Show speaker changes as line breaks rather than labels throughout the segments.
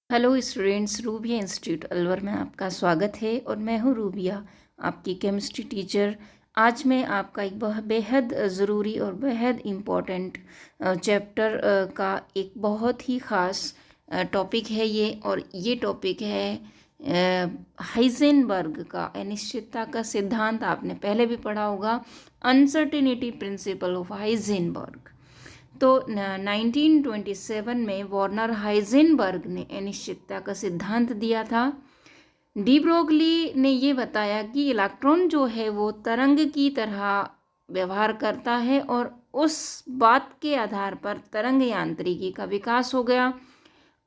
Hello students, rubia institute Alwar में आपका स्वागत है और मैं हूँ रूबिया, आपकी केमिस्ट्री टीचर। आज मैं आपका एक बेहद ज़रूरी और बेहद इम्पोर्टेंट चैप्टर का एक बहुत ही ख़ास टॉपिक है ये। और ये टॉपिक है हाइजेनबर्ग का अनिश्चितता का सिद्धांत। आपने पहले भी पढ़ा होगा, अनसर्टेनिटी प्रिंसिपल ऑफ हाइजेनबर्ग। तो 1927 में वॉर्नर हाइजेनबर्ग ने अनिश्चितता का सिद्धांत दिया था। डी ब्रोगली ने ये बताया कि इलेक्ट्रॉन जो है वो तरंग की तरह व्यवहार करता है और उस बात के आधार पर तरंग यांत्रिकी का विकास हो गया।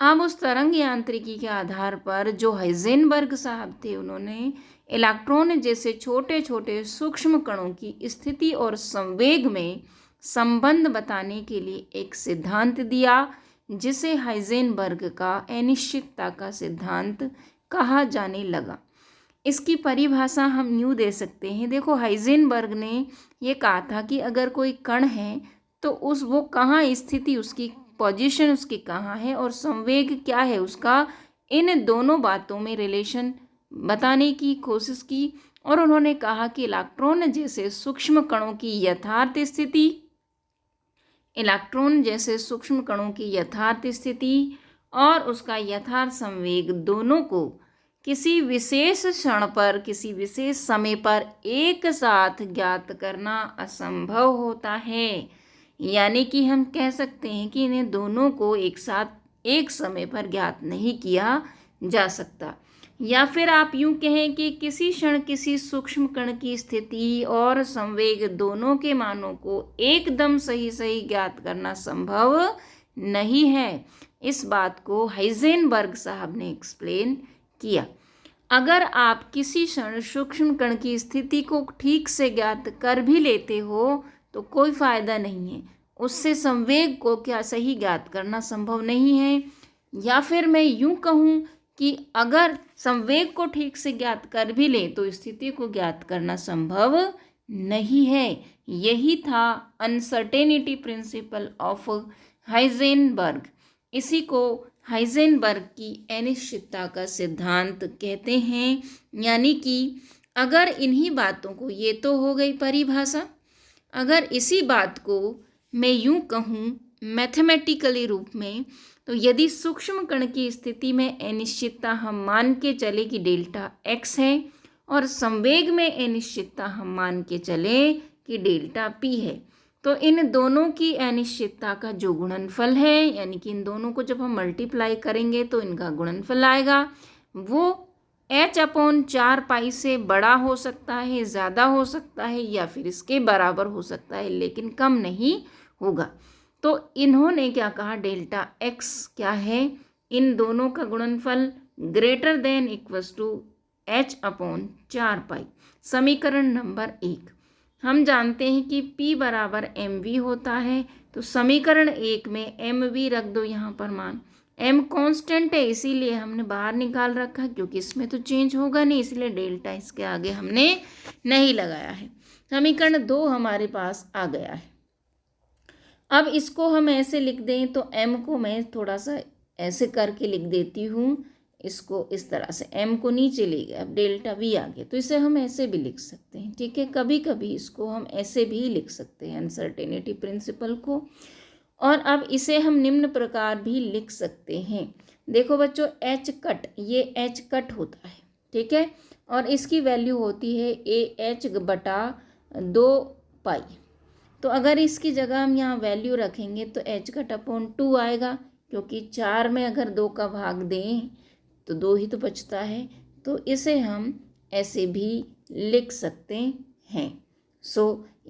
अब उस तरंग यांत्रिकी के आधार पर जो हाइजेनबर्ग साहब थे, उन्होंने इलेक्ट्रॉन जैसे छोटे छोटे सूक्ष्म कणों की स्थिति और संवेग में संबंध बताने के लिए एक सिद्धांत दिया, जिसे हाइजेनबर्ग का अनिश्चितता का सिद्धांत कहा जाने लगा। इसकी परिभाषा हम यूँ दे सकते हैं। देखो, हाइजेनबर्ग ने ये कहा था कि अगर कोई कण है तो वो कहाँ स्थिति, उसकी पोजीशन उसकी कहाँ है और संवेग क्या है उसका, इन दोनों बातों में रिलेशन बताने की कोशिश की। और उन्होंने कहा कि इलेक्ट्रॉन जैसे सूक्ष्म कणों की यथार्थ स्थिति, इलेक्ट्रॉन जैसे सूक्ष्म कणों की यथार्थ स्थिति और उसका यथार्थ संवेग दोनों को किसी विशेष क्षण पर, किसी विशेष समय पर एक साथ ज्ञात करना असंभव होता है। यानी कि हम कह सकते हैं कि इन्हें दोनों को एक साथ एक समय पर ज्ञात नहीं किया जा सकता। या फिर आप यूँ कहें कि किसी क्षण किसी सूक्ष्म कण की स्थिति और संवेग दोनों के मानों को एकदम सही सही ज्ञात करना संभव नहीं है। इस बात को हाइजेनबर्ग साहब ने एक्सप्लेन किया। अगर आप किसी क्षण सूक्ष्म कण की स्थिति को ठीक से ज्ञात कर भी लेते हो तो कोई फायदा नहीं है, उससे संवेग को क्या सही ज्ञात करना संभव नहीं है। या फिर मैं यूं कहूं कि अगर संवेग को ठीक से ज्ञात कर भी ले तो स्थिति को ज्ञात करना संभव नहीं है। यही था अनसर्टेनिटी प्रिंसिपल ऑफ हाइजेनबर्ग। इसी को हाइजेनबर्ग की अनिश्चितता का सिद्धांत कहते हैं। यानी कि अगर इन्हीं बातों को, ये तो हो गई परिभाषा, अगर इसी बात को मैं यूं कहूं मैथमेटिकली रूप में, तो यदि सूक्ष्म कण की स्थिति में अनिश्चितता हम मान के चले कि डेल्टा एक्स है और संवेग में अनिश्चितता हम मान के चले कि डेल्टा पी है, तो इन दोनों की अनिश्चितता का जो गुणनफल है, यानी कि इन दोनों को जब हम मल्टीप्लाई करेंगे तो इनका गुणनफल आएगा, वो h/4 से बड़ा हो सकता है, ज़्यादा हो सकता है या फिर इसके बराबर हो सकता है, लेकिन कम नहीं होगा। तो इन्होंने क्या कहा, डेल्टा एक्स क्या है, इन दोनों का गुणनफल greater than equals to h/4। समीकरण नंबर 1। हम जानते हैं कि P बराबर mv होता है, तो समीकरण 1 में mv रख दो यहाँ पर मान। m कांस्टेंट है इसीलिए हमने बाहर निकाल रखा, क्योंकि इसमें तो चेंज होगा नहीं, इसलिए डेल्टा इसके आगे हमने नहीं लगाया है। समीकरण 2 हमारे पास आ गया है। अब इसको हम ऐसे लिख दें तो m को मैं थोड़ा सा ऐसे करके लिख देती हूँ, इसको इस तरह से, m को नीचे ले गए, अब डेल्टा v आ गया, तो इसे हम ऐसे भी लिख सकते हैं। ठीक है, कभी कभी इसको हम ऐसे भी लिख सकते हैं अनसर्टेनिटी प्रिंसिपल को। और अब इसे हम निम्न प्रकार भी लिख सकते हैं। देखो बच्चों, h कट, ये h कट होता है, ठीक है, और इसकी वैल्यू होती है AH/2π। तो अगर इसकी जगह हम यहाँ वैल्यू रखेंगे तो h/2 आएगा, क्योंकि 4 में अगर 2 का भाग दें तो 2 ही तो बचता है। तो इसे हम ऐसे भी लिख सकते हैं।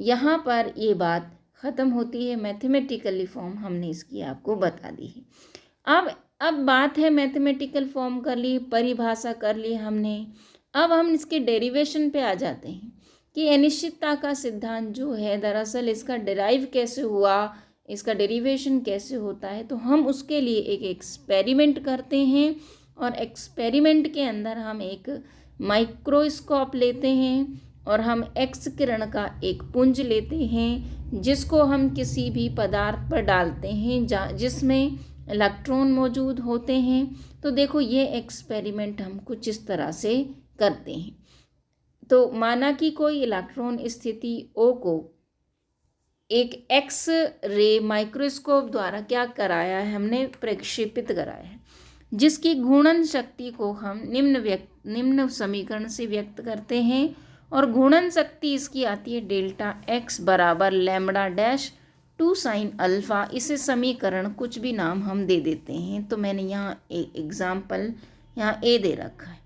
यहाँ पर ये बात ख़त्म होती है, मैथमेटिकली फॉर्म हमने इसकी आपको बता दी है। अब बात है, मैथमेटिकल फॉर्म कर ली, परिभाषा कर ली हमने। अब हम इसके डेरिवेशन पे आ जाते हैं कि अनिश्चितता का सिद्धांत जो है, दरअसल इसका डिराइव कैसे हुआ, इसका डेरिवेशन कैसे होता है। तो हम उसके लिए एक एक्सपेरिमेंट करते हैं और एक्सपेरिमेंट के अंदर हम एक माइक्रोस्कोप लेते हैं और हम एक्स किरण का एक पुंज लेते हैं, जिसको हम किसी भी पदार्थ पर डालते हैं जिसमें इलेक्ट्रॉन मौजूद होते हैं। तो देखो ये एक्सपेरिमेंट हम कुछ इस तरह से करते हैं। तो माना कि कोई इलेक्ट्रॉन स्थिति O को एक एक्स रे माइक्रोस्कोप द्वारा क्या कराया है, हमने प्रक्षेपित कराया है, जिसकी घूर्णन शक्ति को हम निम्न समीकरण से व्यक्त करते हैं। और घूर्णन शक्ति इसकी आती है डेल्टा एक्स बराबर लैम्बडा डैश 2 साइन अल्फा। इसे समीकरण कुछ भी नाम हम दे देते हैं। तो मैंने यहाँ एक एग्जाम्पल यहाँ ए दे रखा है।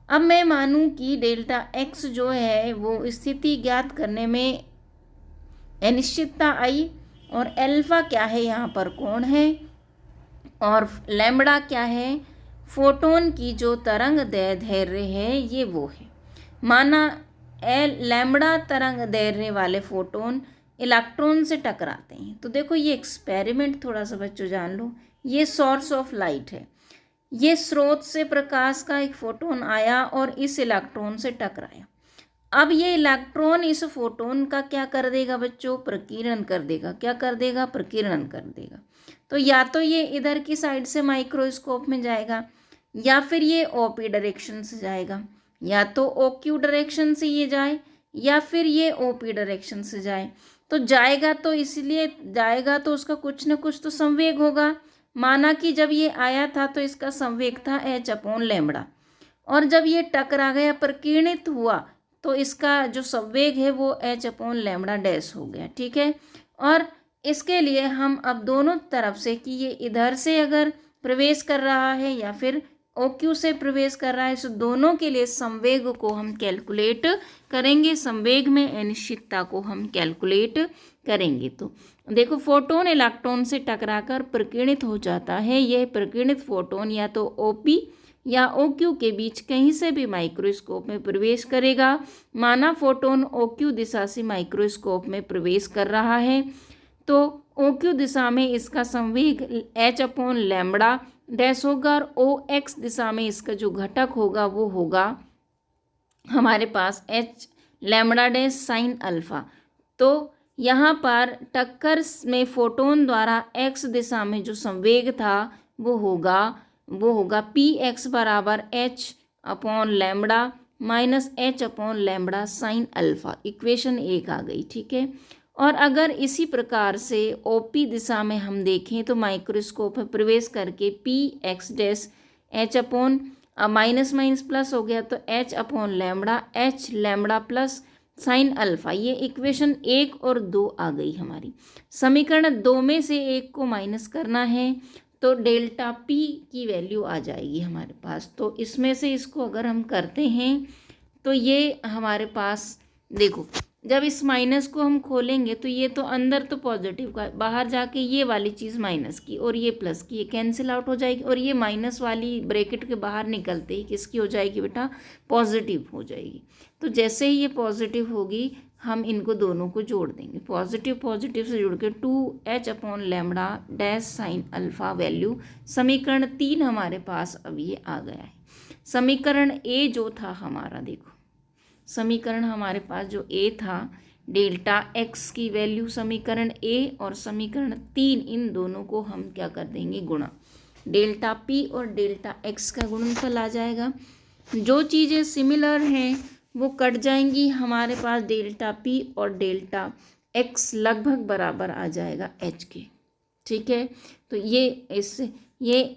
अब मैं मानूं कि डेल्टा एक्स जो है वो स्थिति ज्ञात करने में अनिश्चितता आई, और अल्फा क्या है, यहाँ पर कोण है, और लैम्बडा क्या है, फोटोन की जो तरंग दैर्ध्य है ये वो है। माना लैम्बडा तरंग दैर्ध्य वाले फोटोन इलेक्ट्रॉन से टकराते हैं। तो देखो ये एक्सपेरिमेंट थोड़ा सा बच्चों जान लो। ये सोर्स ऑफ लाइट है, ये स्रोत से प्रकाश का एक फोटोन आया और इस इलेक्ट्रॉन से टकराया। अब ये इलेक्ट्रॉन इस फोटोन का क्या कर देगा बच्चों, प्रकीर्णन कर देगा। क्या कर देगा, प्रकीर्णन कर देगा। तो या तो ये इधर की साइड से माइक्रोस्कोप में जाएगा, या फिर ये ओपी डायरेक्शन से जाएगा, या तो ओक्यू डायरेक्शन से ये जाए, या फिर ये ओपी डायरेक्शन से जाए। तो जाएगा तो इसलिए जाएगा तो उसका कुछ न कुछ तो संवेग होगा। माना कि जब ये आया था तो इसका संवेग था h/λ, और जब ये टकरा गया, प्रकीर्णित हुआ, तो इसका जो संवेग है वो h/λ डैश हो गया। ठीक है। और इसके लिए हम अब दोनों तरफ से कि ये इधर से अगर प्रवेश कर रहा है या फिर OQ से प्रवेश कर रहा है, इस दोनों के लिए संवेग को हम कैलकुलेट करेंगे। संवेग में अनिश्चितता को हम कैलकुलेट करेंगे। तो देखो फोटोन इलेक्ट्रॉन से टकराकर प्रकीर्णित हो जाता है। यह प्रकीर्णित फोटोन या तो OP या OQ के बीच कहीं से भी माइक्रोस्कोप में प्रवेश करेगा। माना फोटोन OQ दिशा से माइक्रोस्कोप में प्रवेश कर रहा है, तो OQ दिशा में इसका संवेग h/λ डैश होगा, और OX दिशा में इसका जो घटक होगा वो होगा हमारे पास h λ डैश साइन अल्फा। तो यहाँ पर टक्कर में फोटोन द्वारा x दिशा में जो संवेग था वो होगा px बराबर h/λ minus h/λ sine alpha. Equation 1 आ गई। ठीक है। और अगर इसी प्रकार से OP दिशा में हम देखें तो माइक्रोस्कोप में प्रवेश करके px dash h/ minus minus plus हो गया, तो h/λ प्लस साइन अल्फा। ये इक्वेशन 1 और 2 आ गई हमारी। समीकरण 2 में से एक को माइनस करना है तो डेल्टा P की वैल्यू आ जाएगी हमारे पास। तो इसमें से इसको अगर हम करते हैं तो ये हमारे पास देखो, जब इस माइनस को हम खोलेंगे तो ये तो अंदर तो पॉजिटिव का, बाहर जाके ये वाली चीज़ माइनस की और ये प्लस की, ये कैंसिल आउट हो जाएगी, और ये माइनस वाली ब्रैकेट के बाहर निकलते ही किसकी हो जाएगी बेटा, पॉजिटिव हो जाएगी। तो जैसे ही ये पॉजिटिव होगी हम इनको दोनों को जोड़ देंगे। पॉजिटिव पॉजिटिव से जुड़ के 2h/λ dash sine alpha value. समीकरण 3 हमारे पास अब ये आ गया है। समीकरण ए जो था हमारा, देखो समीकरण हमारे पास जो ए था, डेल्टा एक्स की वैल्यू समीकरण ए और समीकरण 3, इन दोनों को हम क्या कर देंगे, गुणा। डेल्टा पी और डेल्टा एक्स का गुणनफल आ जाएगा। जो चीज़ें सिमिलर हैं वो कट जाएंगी, हमारे पास डेल्टा पी और डेल्टा एक्स लगभग बराबर आ जाएगा एच के। ठीक है। तो ये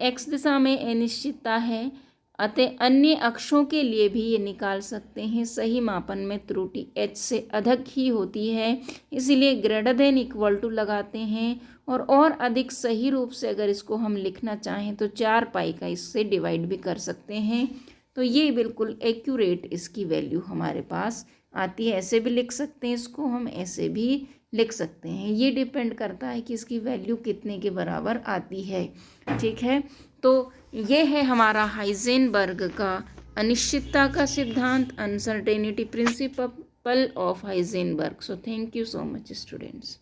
एक्स दिशा में अनिश्चितता है, अतः अन्य अक्षों के लिए भी ये निकाल सकते हैं। सही मापन में त्रुटि h से अधिक ही होती है, इसलिए ग्रेटर देन इक्वल टू लगाते हैं। और अधिक सही रूप से अगर इसको हम लिखना चाहें तो 4 पाई का इससे डिवाइड भी कर सकते हैं। तो ये बिल्कुल एक्यूरेट इसकी वैल्यू हमारे पास आती है। ऐसे भी लिख सकते हैं इसको, हम ऐसे भी लिख सकते हैं। ये डिपेंड करता है कि इसकी वैल्यू कितने के बराबर आती है। ठीक है। तो ये है हमारा हाइजेनबर्ग का अनिश्चितता का सिद्धांत, uncertainty principle of Heisenberg. So thank you so much students.